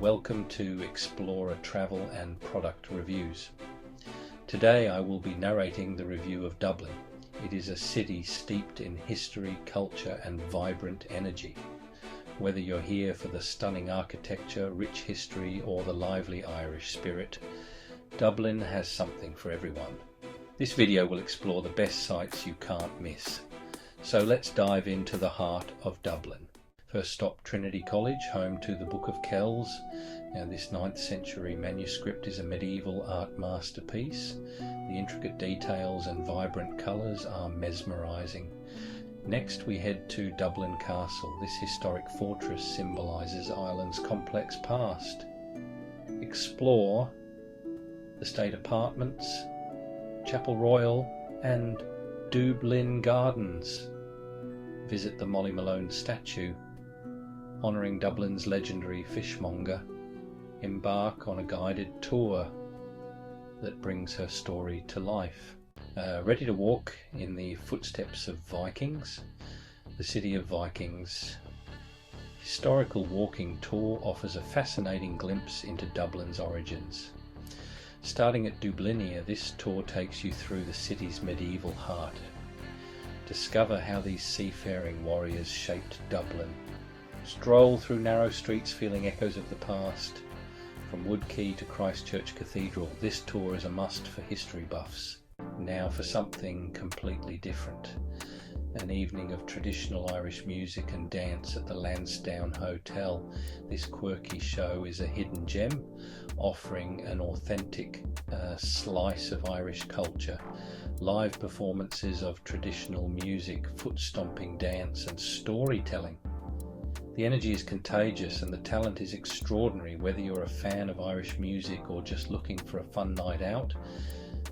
welcome to Explorer Travel and Product Reviews. Today I will be narrating the review of Dublin. It is a city steeped in history, culture and vibrant energy. Whether you're here for the stunning architecture, rich history or the lively Irish spirit, Dublin has something for everyone. This video will explore the best sites you can't miss. So let's dive into the heart of Dublin. First stop, Trinity College, home to the Book of Kells. Now this 9th century manuscript is a medieval art masterpiece. The intricate details and vibrant colours are mesmerising. Next we head to Dublin Castle. This historic fortress symbolises Ireland's complex past. Explore the State Apartments, Chapel Royal and Dublin Gardens. Visit the Molly Malone statue, honouring Dublin's legendary fishmonger. Embark on a guided tour that brings her story to life. Ready to walk in the footsteps of Vikings? The City of Vikings historical walking tour offers a fascinating glimpse into Dublin's origins. Starting at Dublinia, this tour takes you through the city's medieval heart. Discover how these seafaring warriors shaped Dublin. Stroll through narrow streets feeling echoes of the past. From Wood Quay to Christchurch Cathedral, this tour is a must for history buffs. Now for something completely different. An evening of traditional Irish music and dance at the Lansdowne Hotel. This quirky show is a hidden gem, offering an authentic slice of Irish culture. Live performances of traditional music, foot-stomping dance and storytelling. The energy is contagious and the talent is extraordinary. Whether you're a fan of Irish music or just looking for a fun night out,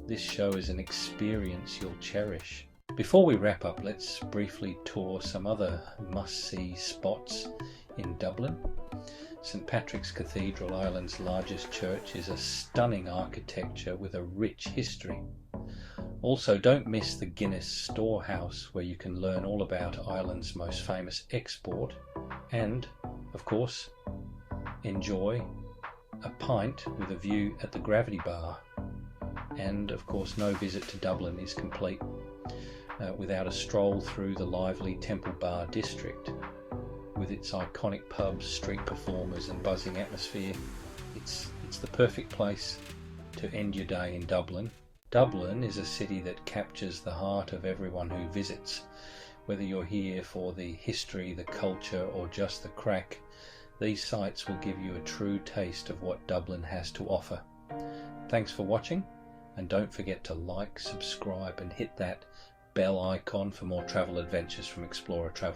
this show is an experience you'll cherish. Before we wrap up, let's briefly tour some other must-see spots in Dublin. St Patrick's Cathedral, Ireland's largest church, is a stunning architecture with a rich history. Also, don't miss the Guinness Storehouse, where you can learn all about Ireland's most famous export and, of course, enjoy a pint with a view at the Gravity Bar. And, of course, no visit to Dublin is complete without a stroll through the lively Temple Bar district. With its iconic pubs, street performers and buzzing atmosphere, it's the perfect place to end your day in Dublin. Dublin is a city that captures the heart of everyone who visits. Whether you're here for the history, the culture or just the crack, these sites will give you a true taste of what Dublin has to offer. Thanks for watching, and don't forget to like, subscribe and hit that bell icon for more travel adventures from Explorer Travel.